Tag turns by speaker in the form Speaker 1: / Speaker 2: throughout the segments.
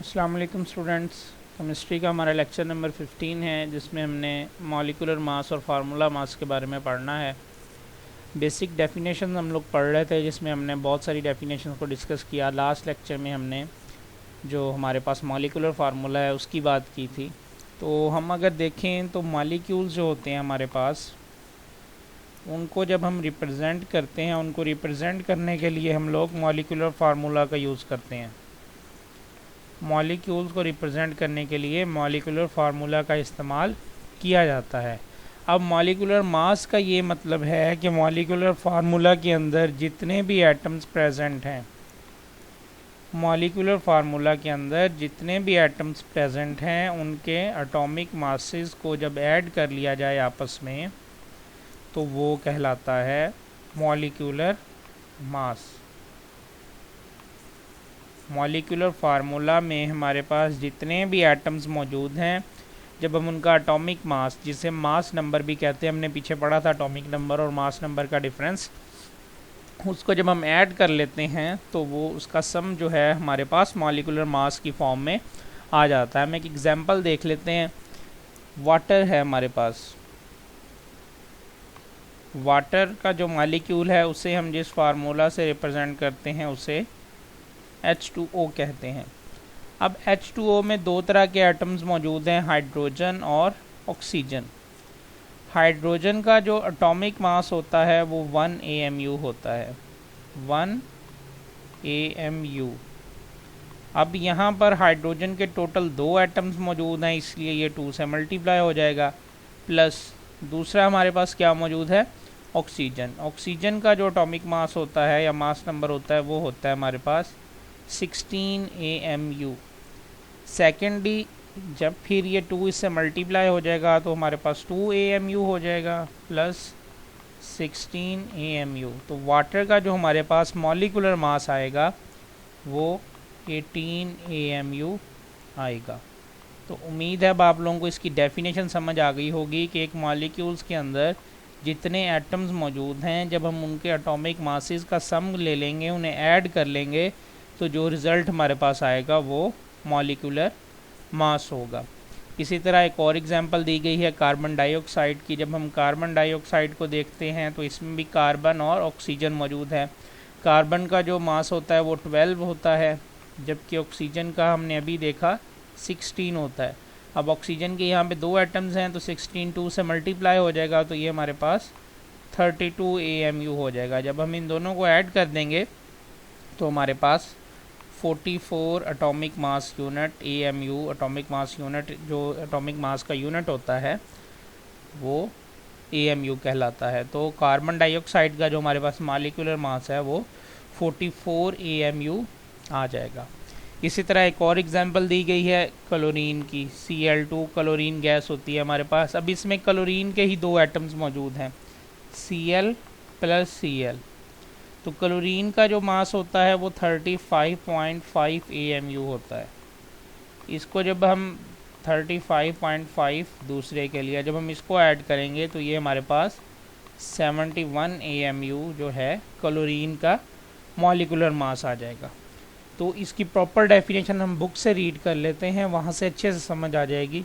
Speaker 1: अस्सलाम वालेकुम students. Chemistry का हमारा लेक्चर नंबर 15 है, जिसमें हमने मॉलिक्यूलर मास और फार्मूला मास के बारे में पढ़ना है। बेसिक डेफिनेशन हम लोग पढ़ रहे थे, जिसमें हमने बहुत सारी डेफिनेशन को डिस्कस किया। लास्ट लेक्चर में हमने जो हमारे पास मॉलिक्यूलर फार्मूला है उसकी बात की थी। तो हम अगर देखें तो मॉलिक्यूल्स जो होते हैं हमारे पास, उनको जब हम रिप्रेजेंट करते हैं, उनको रिप्रेजेंट करने के लिए हम लोग मॉलिक्यूलर फार्मूला का यूज़ करते हैं। मॉलिक्यूल्स को रिप्रेजेंट करने के लिए मॉलिक्यूलर फार्मूला का इस्तेमाल किया जाता है। अब मॉलिक्यूलर मास का ये मतलब है कि मॉलिक्यूलर फार्मूला के अंदर जितने भी एटम्स प्रेजेंट हैं, मॉलिक्यूलर फार्मूला के अंदर जितने भी एटम्स प्रेजेंट हैं, उनके एटॉमिक मासेस को जब ऐड कर लिया जाए आपस में, तो वो कहलाता है मॉलिक्यूलर मास। मॉलिक्यूलर फार्मूला में हमारे पास जितने भी एटम्स मौजूद हैं, जब हम उनका एटॉमिक मास, जिसे मास नंबर भी कहते हैं, हमने पीछे पढ़ा था एटॉमिक नंबर और मास नंबर का डिफरेंस, उसको जब हम ऐड कर लेते हैं तो वो उसका सम जो है हमारे पास मॉलिक्यूलर मास की फॉर्म में आ जाता है। हम एक एग्जांपल देख लेते हैं। वाटर है हमारे पास। वाटर का जो मॉलिक्यूल है उसे हम जिस फार्मूला से रिप्रेजेंट करते हैं उसे H2O कहते हैं। अब H2O में दो तरह के एटम्स मौजूद हैं, हाइड्रोजन और ऑक्सीजन। हाइड्रोजन का जो एटॉमिक मास होता है वो 1 AMU होता है, 1 AMU। अब यहाँ पर हाइड्रोजन के टोटल 2 एटम्स मौजूद हैं, इसलिए ये 2 से मल्टीप्लाई हो जाएगा। प्लस दूसरा हमारे पास क्या मौजूद है, ऑक्सीजन। ऑक्सीजन का जो एटॉमिक मास होता है या मास नंबर होता है वो होता है हमारे पास 16 AMU। सेकेंडली जब फिर ये 2 इससे मल्टीप्लाई हो जाएगा तो हमारे पास 2 AMU हो जाएगा प्लस 16 AMU। तो वाटर का जो हमारे पास मॉलिक्यूलर मास आएगा वो 18 AMU आएगा। तो उम्मीद है अब आप लोगों को इसकी डेफिनेशन समझ आ गई होगी कि एक मॉलिक्यूल्स के अंदर जितने एटम्स मौजूद हैं, जब हम उनके एटॉमिक मासेस का सम ले लेंगे, उन्हें ऐड कर लेंगे, तो जो रिज़ल्ट हमारे पास आएगा वो मॉलिक्यूलर मास होगा। इसी तरह एक और एग्जांपल दी गई है कार्बन डाइऑक्साइड की। जब हम कार्बन डाइऑक्साइड को देखते हैं तो इसमें भी कार्बन और ऑक्सीजन मौजूद है। कार्बन का जो मास होता है वो 12 होता है, जबकि ऑक्सीजन का हमने अभी देखा 16 होता है। अब ऑक्सीजन के यहाँ पे 2 एटम्स हैं तो 16 2 से मल्टीप्लाई हो जाएगा, तो ये हमारे पास 32 AMU हो जाएगा। जब हम इन दोनों को ऐड कर देंगे तो हमारे पास 44 atomic mass unit AMU, atomic mass unit, जो एटॉमिक मास का यूनिट होता है वो AMU कहलाता है। तो कार्बन डाइऑक्साइड का जो हमारे पास मॉलिक्यूलर मास है वो 44 AMU आ जाएगा। इसी तरह एक और एग्जांपल दी गई है क्लोरीन की। Cl2 क्लोरीन गैस होती है हमारे पास। अब इसमें क्लोरीन के ही 2 एटम्स मौजूद हैं, Cl प्लस Cl। तो क्लोरीन का जो मास होता है वो 35.5 AMU होता है। इसको जब हम 35.5 दूसरे के लिए जब हम इसको ऐड करेंगे तो ये हमारे पास 71 AMU जो है क्लोरीन का मॉलिक्यूलर मास आ जाएगा। तो इसकी प्रॉपर डेफिनेशन हम बुक से रीड कर लेते हैं, वहाँ से अच्छे से समझ आ जाएगी।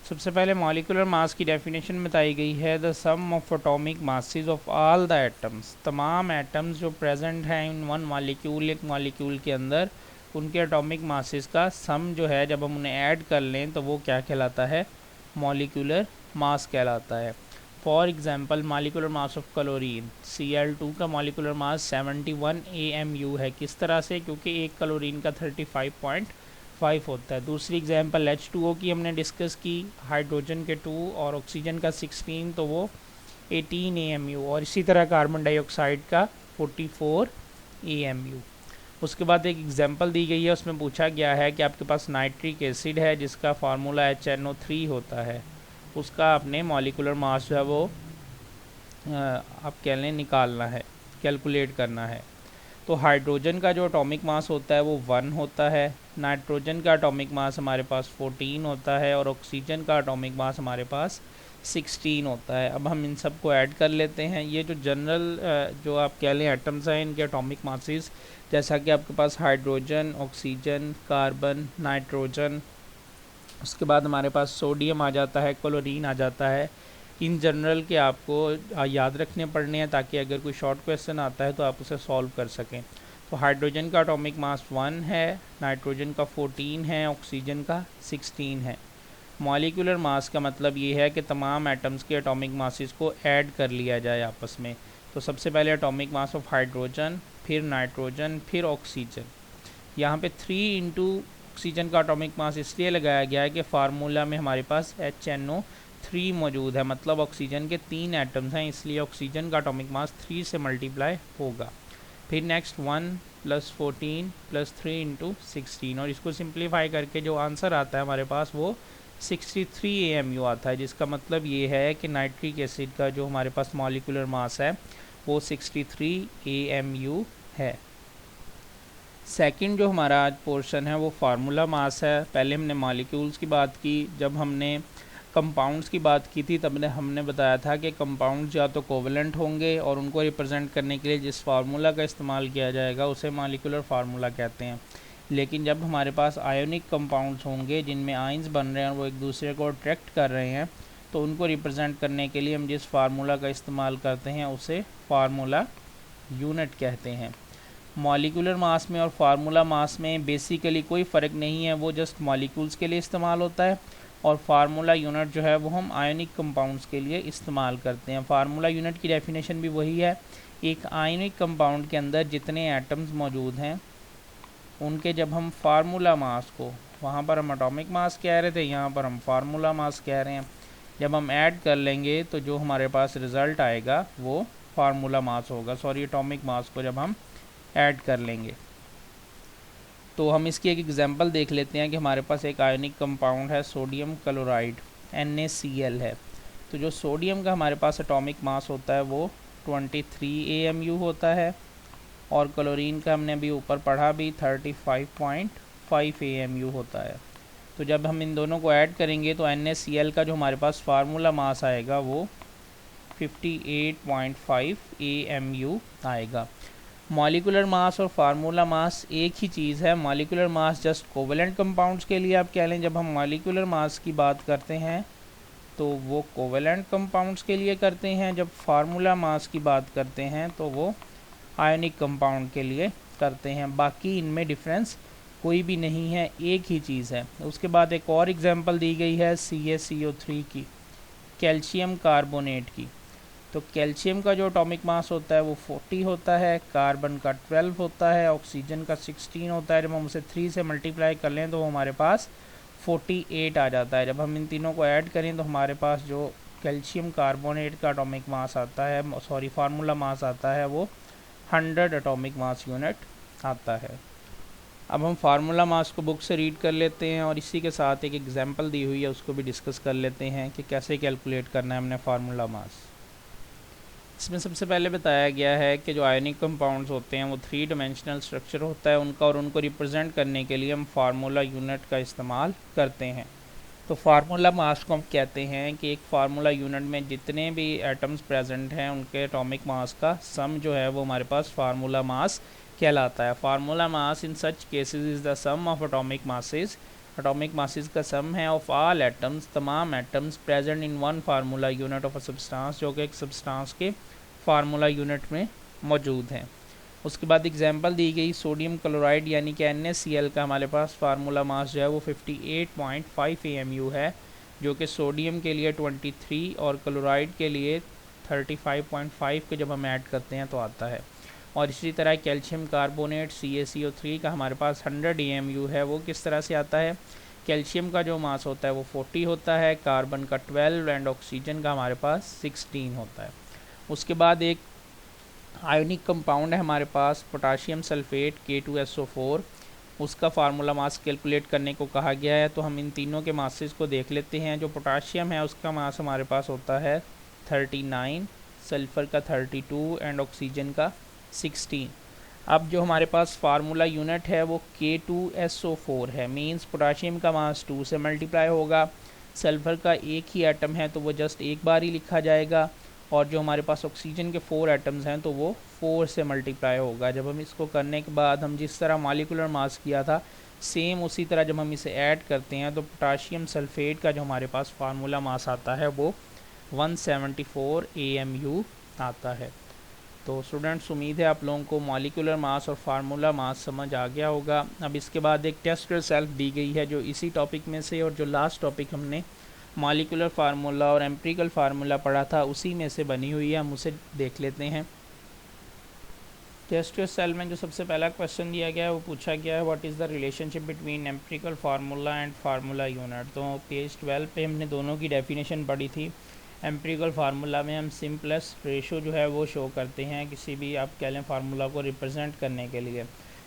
Speaker 1: सबसे पहले मॉलिक्यूलर मास की डेफिनेशन बताई गई है, the sum of atomic masses of all the atoms. तमाम एटम्स जो प्रेजेंट हैं इन वन मॉलिक्यूल, एक मॉलिक्यूल के अंदर, उनके एटॉमिक मासेस का सम जो है जब हम उन्हें ऐड कर लें तो वो क्या कहलाता है, मॉलिक्यूलर मास कहलाता है। For example molecular mass of chlorine, Cl2 का मॉलिक्यूलर मास 71 AMU है। किस तरह से, क्योंकि एक क्लोरीन का 35.5 होता है। दूसरी एग्जांपल H2O की हमने डिस्कस की, हाइड्रोजन के 2 और ऑक्सीजन का 16, तो वो 18 AMU। और इसी तरह कार्बन डाइऑक्साइड का 44 AMU। उसके बाद एक एग्जांपल दी गई है, उसमें पूछा गया है कि आपके पास नाइट्रिक एसिड है जिसका फार्मूला HNO3 होता है, उसका आपने मॉलिक्यूलर मास जो है वो आप कह लें निकालना है, कैलकुलेट करना है। तो हाइड्रोजन का जो एटॉमिक मास होता है वो 1 होता है, नाइट्रोजन का एटॉमिक मास हमारे पास 14 होता है और ऑक्सीजन का एटॉमिक मास हमारे पास 16 होता है। अब हम इन सब को ऐड कर लेते हैं। ये जो जनरल जो आप कह लें एटम्स हैं, इनके एटॉमिक मासेस जैसा कि आपके पास हाइड्रोजन, ऑक्सीजन, कार्बन, नाइट्रोजन, उसके बाद हमारे पास सोडियम आ जाता है, क्लोरीन आ जाता है। इन जनरल के आपको याद रखने पड़ने हैं ताकि अगर कोई शॉर्ट क्वेश्चन आता है तो आप उसे सॉल्व कर सकें। तो हाइड्रोजन का एटॉमिक मास 1 है, नाइट्रोजन का 14 है, ऑक्सीजन का 16 है। मॉलिक्यूलर मास का मतलब ये है कि तमाम एटम्स के एटॉमिक मासेस को ऐड कर लिया जाए आपस में। तो सबसे पहले एटॉमिक मास ऑफ हाइड्रोजन, फिर नाइट्रोजन, फिर ऑक्सीजन। यहाँ पे 3 इंटू ऑक्सीजन का एटॉमिक मास इसलिए लगाया गया है कि फार्मूला में हमारे पास HNO3 मौजूद है, मतलब ऑक्सीजन के 3 एटम्स हैं, इसलिए ऑक्सीजन का एटॉमिक मास 3 से मल्टीप्लाई होगा। फिर नेक्स्ट 1 + 14 + 3 इंटू 16, और इसको सिंप्लीफाई करके जो आंसर आता है हमारे पास वो 63 AMU आता है, जिसका मतलब ये है कि नाइट्रिक एसिड का जो हमारे पास मॉलिक्यूलर मास है वो 63 AMU है। सेकंड जो हमारा आज पोर्शन है वो फार्मूला मास है। पहले हमने मॉलिक्यूल्स की बात की, जब हमने कंपाउंड्स की बात की थी तब हमने बताया था कि कंपाउंड्स या तो कोवेलेंट होंगे और उनको रिप्रेजेंट करने के लिए जिस फार्मूला का इस्तेमाल किया जाएगा उसे मॉलिक्यूलर फार्मूला कहते हैं। लेकिन जब हमारे पास आयोनिक कंपाउंड्स होंगे जिनमें आयंस बन रहे हैं और वो एक दूसरे को अट्रैक्ट कर रहे हैं, तो उनको रिप्रेजेंट करने के लिए हम जिस फार्मूला का इस्तेमाल करते हैं उसे फार्मूला यूनिट कहते हैं। मॉलिक्यूलर मास में और फार्मूला मास में बेसिकली कोई फ़र्क नहीं है, वो जस्ट मॉलिक्यूल्स के लिए इस्तेमाल होता है, और फार्मूला यूनिट जो है वो हम आयोनिक कंपाउंड्स के लिए इस्तेमाल करते हैं। फार्मूला यूनिट की डेफिनेशन भी वही है, एक आयोनिक कंपाउंड के अंदर जितने एटम्स मौजूद हैं उनके जब हम फार्मूला मास को, वहाँ पर हम एटॉमिक मास कह रहे थे, यहाँ पर हम फार्मूला मास कह रहे हैं, जब हम ऐड कर लेंगे तो जो हमारे पास रिज़ल्ट आएगा वो फार्मूला मास होगा, सॉरी एटॉमिक मास को जब हम ऐड कर लेंगे। तो हम इसकी एक एग्जांपल देख लेते हैं कि हमारे पास एक आयोनिक कंपाउंड है सोडियम क्लोराइड, NaCl है। तो जो सोडियम का हमारे पास एटॉमिक मास होता है वो 23 AMU होता है, और क्लोरीन का हमने अभी ऊपर पढ़ा भी 35.5 AMU होता है। तो जब हम इन दोनों को ऐड करेंगे तो NaCl का जो हमारे पास फार्मूला मास आएगा वो 58.5 AMU आएगा। मॉलिक्यूलर मास और फार्मूला मास एक ही चीज़ है। Molecular mass just covalent compounds के लिए आप कह लें, जब हम मॉलिक्यूलर मास की बात करते हैं तो वो कोवेलेंट कंपाउंड्स के लिए करते हैं, जब फार्मूला मास की बात करते हैं तो वो आयोनिक कंपाउंड के लिए करते हैं। बाकी इनमें डिफरेंस कोई भी नहीं है, एक ही चीज़ है। उसके बाद एक और एग्जांपल दी गई है CaCO3 की, कैल्शियम कार्बोनेट की। तो कैल्शियम का जो एटॉमिक मास होता है वो 40 होता है, कार्बन का 12 होता है, ऑक्सीजन का 16 होता है। जब हम उसे 3 से मल्टीप्लाई कर लें तो वो हमारे पास 48 आ जाता है। जब हम इन तीनों को ऐड करें तो हमारे पास जो कैल्शियम कार्बोनेट का एटॉमिक मास आता है, सॉरी फार्मूला मास आता है, वो 100 एटॉमिक मास यूनिट आता है। अब हम फार्मूला मास को बुक से रीड कर लेते हैं और इसी के साथ एक एग्जांपल दी हुई है उसको भी डिस्कस कर लेते हैं कि कैसे कैलकुलेट करना है हमने फार्मूला मास। इसमें सबसे पहले बताया गया है कि जो आयोनिक कंपाउंड्स होते हैं वो 3 डायमेंशनल स्ट्रक्चर होता है उनका, और उनको रिप्रेजेंट करने के लिए हम फार्मूला यूनिट का इस्तेमाल करते हैं। तो फार्मूला मास को हम कहते हैं कि एक फार्मूला यूनिट में जितने भी एटम्स प्रेजेंट हैं उनके एटॉमिक मास का सम जो है वो हमारे पास फार्मूला मास कहलाता है। Formula mass in such cases is the sum of atomic masses, atomic masses का सम है ऑफ ऑल एटम्स, तमाम atoms present in one formula unit of a substance, जो कि एक सब्सटेंस के फार्मूला यूनिट में मौजूद हैं। उसके बाद एग्जांपल दी गई सोडियम क्लोराइड यानी कि NaCl का हमारे पास फार्मूला मास जो है वो 58.5 AMU है, जो कि सोडियम के लिए 23 और क्लोराइड के लिए 35.5 के जब हम ऐड करते हैं तो आता है। और इसी तरह कैल्शियम कार्बोनेट CaCO3 का हमारे पास 100 AMU है। वो किस तरह से आता है, कैल्शियम का जो मास होता है वो 40 होता है, कार्बन का 12 एंड ऑक्सीजन का हमारे पास 16 होता है। उसके बाद एक आयोनिक कंपाउंड है हमारे पास पोटाशियम सल्फेट K2SO4, उसका फार्मूला मास कैलकुलेट करने को कहा गया है। तो हम इन तीनों के मासेस को देख लेते हैं। जो पोटाशियम है उसका मास हमारे पास होता है 39, सल्फ़र का 32 एंड ऑक्सीजन का 16। अब जो हमारे पास फार्मूला यूनिट है वो K2SO4 है, मींस पोटाशियम का मास 2 से मल्टीप्लाई होगा, सल्फ़र का एक ही एटम है तो वो जस्ट एक बार ही लिखा जाएगा, और जो हमारे पास ऑक्सीजन के 4 एटम्स हैं तो वो 4 से मल्टीप्लाई होगा। जब हम इसको करने के बाद हम जिस तरह मॉलिक्यूलर मास किया था सेम उसी तरह जब हम इसे ऐड करते हैं तो पोटाशियम सल्फेट का जो हमारे पास फार्मूला मास आता है वो 174 AMU आता है। तो स्टूडेंट्स उम्मीद है आप लोगों को मॉलिक्यूलर मास और फार्मूला मास समझ आ गया होगा। अब इसके बाद एक टेस्ट योरसेल्फ दी गई है जो इसी टॉपिक में से और जो लास्ट टॉपिक हमने मॉलिक्यूलर फार्मूला और एम्पिरिकल फार्मूला पढ़ा था उसी में से बनी हुई है, हम उसे देख लेते हैं। टेस्ट योरसेल्फ में जो सबसे पहला क्वेश्चन दिया गया है वो पूछा गया है what is the relationship between empirical formula and formula unit. तो पेज 12 पे हमने दोनों की डेफिनेशन पढ़ी थी। एम्पिरिकल फार्मूला में हम सिंपलेस्ट रेशो जो है वो शो करते हैं किसी भी आप कह लें फार्मूला को रिप्रेजेंट करने के लिए,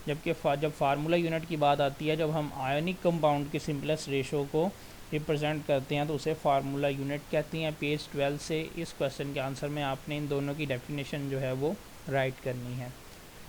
Speaker 1: जबकि जब फार्मूला यूनिट की बात आती है, जब हम आयोनिक कंपाउंड के सिंपलेस्ट रेशो को रिप्रेजेंट करते हैं तो उसे फार्मूला यूनिट कहती हैं। पेज 12 से इस क्वेश्चन के आंसर में आपने इन दोनों की डेफिनेशन जो है वो राइट करनी है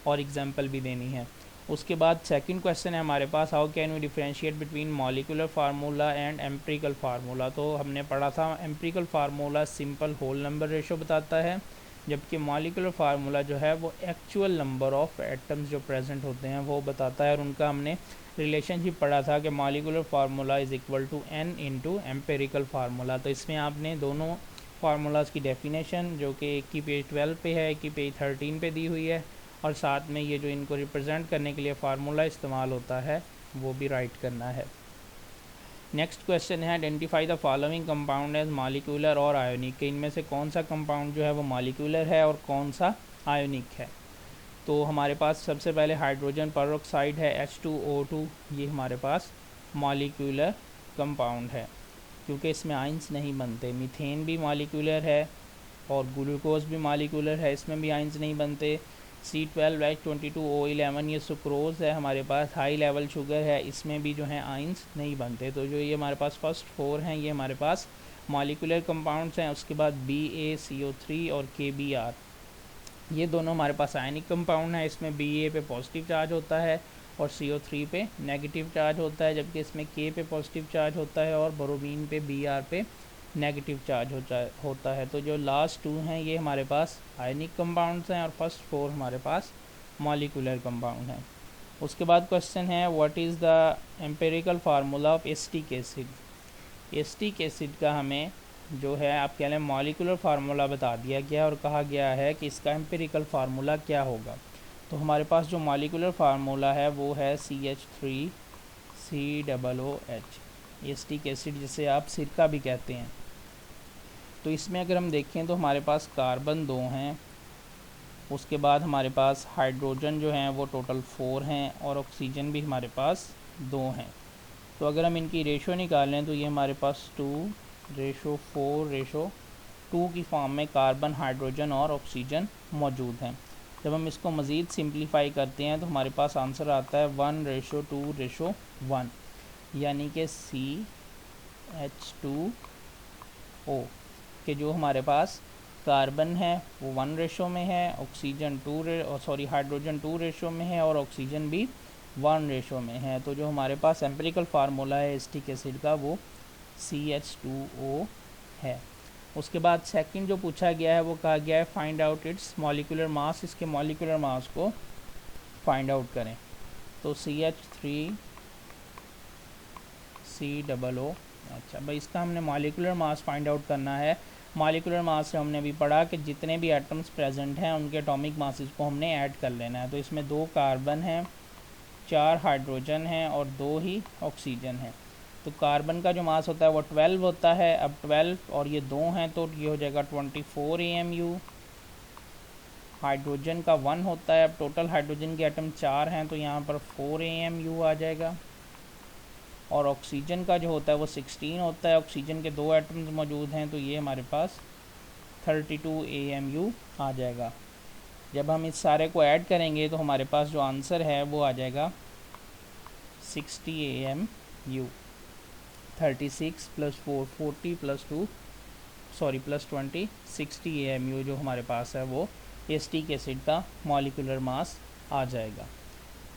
Speaker 1: और एग्जाम्पल भी देनी है। उसके बाद सेकंड क्वेश्चन है हमारे पास, how can we differentiate between molecular formula and empirical formula. तो हमने पढ़ा था empirical formula simple whole number ratio बताता है, जबकि मॉलिक्यूलर फार्मूला जो है वो एक्चुअल नंबर ऑफ एटम्स जो प्रेजेंट होते हैं वो बताता है। और उनका हमने रिलेशनशिप पढ़ा था कि molecular formula is equal to n into empirical formula. तो इसमें आपने दोनों फार्मूलाज की डेफिनेशन जो कि एक की पेज 12 पे है, एक की पेज 13 पे दी हुई है, और साथ में ये जो इनको रिप्रेजेंट करने के लिए फार्मूला इस्तेमाल होता है वो भी राइट करना है। नेक्स्ट क्वेश्चन है identify the following compound as molecular और आयोनिक, कि इनमें से कौन सा कंपाउंड जो है वो मॉलिक्यूलर है और कौन सा आयोनिक है। तो हमारे पास सबसे पहले हाइड्रोजन पेरोक्साइड है H2O2, ये हमारे पास मॉलिक्यूलर कंपाउंड है क्योंकि इसमें आइंस नहीं बनते। मीथेन भी मॉलिक्यूलर है और ग्लूकोज भी मॉलिक्यूलर है, इसमें भी आइंस नहीं बनते। C12H22O11 ये सुक्रोज है हमारे पास, हाई लेवल शुगर है, इसमें भी जो है आइंस नहीं बनते। तो जो ये हमारे पास फर्स्ट 4 हैं ये हमारे पास मॉलिक्यूलर कंपाउंड्स हैं। उसके बाद BaCO3 और KBr ये दोनों हमारे पास आयनिक कंपाउंड है। इसमें Ba पे पॉजिटिव चार्ज होता है और CO3 पे नेगेटिव चार्ज होता है, जबकि इसमें K पे पॉजिटिव चार्ज होता है और ब्रोमीन पे Br पे नेगेटिव चार्ज होता है। तो जो लास्ट 2 हैं ये हमारे पास आयनिक कंपाउंड्स हैं और फर्स्ट 4 हमारे पास मॉलिक्यूलर कंपाउंड हैं। उसके बाद क्वेश्चन है what is the empirical formula of acetic acid. Acetic acid का हमें जो है आप कह लें मॉलिक्यूलर फार्मूला बता दिया गया और कहा गया है कि इसका एम्पिरिकल फार्मूला क्या होगा। तो हमारे पास जो मॉलिक्यूलर फार्मूला है वो है CH3COOH, एसिटिक एसिड जिसे आप सिरका भी कहते हैं। तो इसमें अगर हम देखें तो हमारे पास कार्बन 2 हैं, उसके बाद हमारे पास हाइड्रोजन जो हैं वो टोटल 4 हैं और ऑक्सीजन भी हमारे पास 2 हैं। तो अगर हम इनकी रेशो निकालें तो ये हमारे पास 2:4:2 की फॉर्म में कार्बन, हाइड्रोजन और ऑक्सीजन मौजूद हैं। जब हम इसको मज़ीद सिंप्लीफाई करते हैं तो हमारे पास आंसर आता है 1:2:1, यानी कि CH2O के जो हमारे पास कार्बन है वो 1 रेशो में है, ऑक्सीजन हाइड्रोजन 2 रेशो में है और ऑक्सीजन भी 1 रेशो में है। तो जो हमारे पास एम्पिरिकल फार्मूला है एसिटिक एसिड का वो CH2O है। उसके बाद सेकंड जो पूछा गया है वो कहा गया है find out it's molecular mass, इसके मॉलिक्यूलर मास को फाइंड आउट करें। तो CH3COO, अच्छा भाई इसका हमने मॉलिक्यूलर मास फाइंड आउट करना है। मॉलिक्यूलर मास से हमने अभी पढ़ा कि जितने भी एटम्स प्रेजेंट हैं उनके एटॉमिक मासेस को हमने ऐड कर लेना है। तो इसमें 2 कार्बन हैं, 4 हाइड्रोजन हैं और 2 ही ऑक्सीजन हैं। तो कार्बन का जो मास होता है वो 12 होता है। अब 12 और ये 2 हैं तो ये हो जाएगा 24 AMU। हाइड्रोजन का 1 होता है, अब टोटल हाइड्रोजन के एटम 4 हैं तो यहाँ पर 4 AMU आ जाएगा। और ऑक्सीजन का जो होता है वो 16 होता है, ऑक्सीजन के 2 एटम्स मौजूद हैं तो ये हमारे पास 32 AMU आ जाएगा। जब हम इस सारे को ऐड करेंगे तो हमारे पास जो आंसर है वो आ जाएगा 60 AMU। 36 + 4 40 + 2 +20 60 AMU जो हमारे पास है वो एसिटिक एसिड का मॉलिक्यूलर मास आ जाएगा।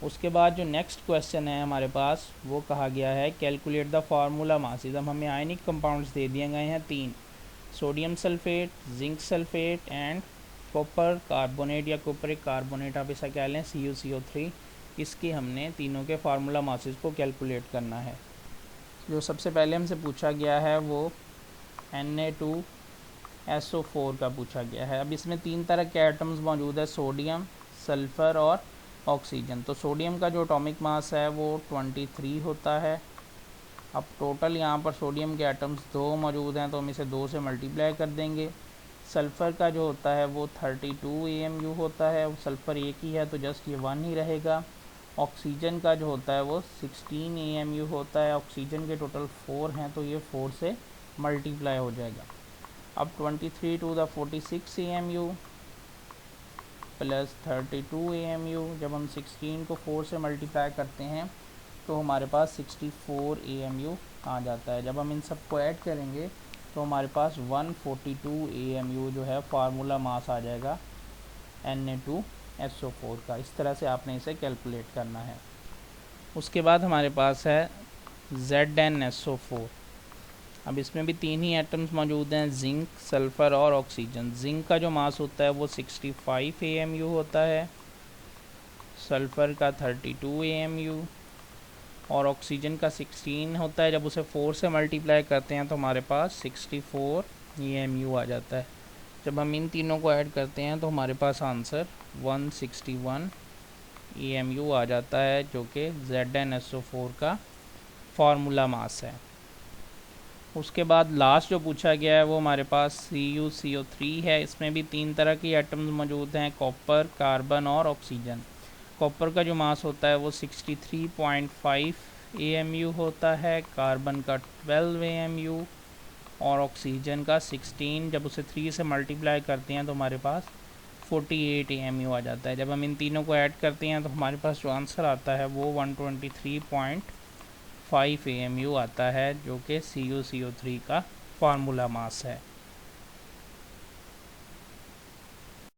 Speaker 1: उसके बाद जो नेक्स्ट क्वेश्चन है हमारे पास वो कहा गया है कैलकुलेट द फार्मूला मासेस। अब हमें आयनिक कंपाउंड्स दे दिए गए हैं 3, sodium sulphate, zinc sulphate and copper carbonate या कॉपरिक कार्बोनेट आप ऐसा कह लें, CuCO3। इसके हमने तीनों के फार्मूला मासेस को कैलकुलेट करना है। जो सबसे पहले हमसे पूछा गया है वो Na2SO4 का पूछा गया है। अब इसमें 3 तरह के एटम्स मौजूद है, सोडियम, सल्फ़र और ऑक्सीजन। तो सोडियम का जो एटॉमिक मास है वो 23 होता है। अब टोटल यहाँ पर सोडियम के एटम्स 2 मौजूद हैं, तो हम इसे 2 से मल्टीप्लाई कर देंगे। सल्फ़र का जो होता है वो 32 AMU होता है, सल्फ़र एक ही है तो जस्ट ये 1 ही रहेगा। ऑक्सीजन का जो होता है वो 16 AMU होता है, ऑक्सीजन के टोटल 4 हैं तो ये 4 से मल्टीप्लाई हो जाएगा। अब 23 to the 46 AMU plus 32 AMU, जब हम 16 को 4 से मल्टीप्लाई करते हैं तो हमारे पास 64 AMU आ जाता है। जब हम इन सबको ऐड करेंगे तो हमारे पास 142 AMU जो है फार्मूला मास आ जाएगा Na2SO4 का। इस तरह से आपने इसे कैलकुलेट करना है। उसके बाद हमारे पास है ZnSO4। अब इसमें भी 3 ही एटम्स मौजूद हैं, जिंक, सल्फ़र और ऑक्सीजन। जिंक का जो मास होता है वो 65 AMU होता है, सल्फ़र का 32 AMU और ऑक्सीजन का 16 होता है। जब उसे 4 से मल्टीप्लाई करते हैं तो हमारे पास 64 AMU आ जाता है। जब हम इन तीनों को ऐड करते हैं तो हमारे पास आंसर 161 AMU आ जाता है, जो कि ZnSO4 का फार्मूला मास है। उसके बाद लास्ट जो पूछा गया है वो हमारे पास CuCO3 है। इसमें भी 3 तरह की एटम्स मौजूद हैं, कॉपर, कार्बन और ऑक्सीजन। कॉपर का जो मास होता है वो 63.5 AMU होता है, कार्बन का 12 AMU और ऑक्सीजन का 16। जब उसे 3 से मल्टीप्लाई करते हैं तो हमारे पास 48 AMU आ जाता है। जब हम इन तीनों को ऐड करते हैं तो हमारे पास जो आंसर आता है वो 123.5 AMU आता है, जो कि CuCO3 का फार्मूला मास है।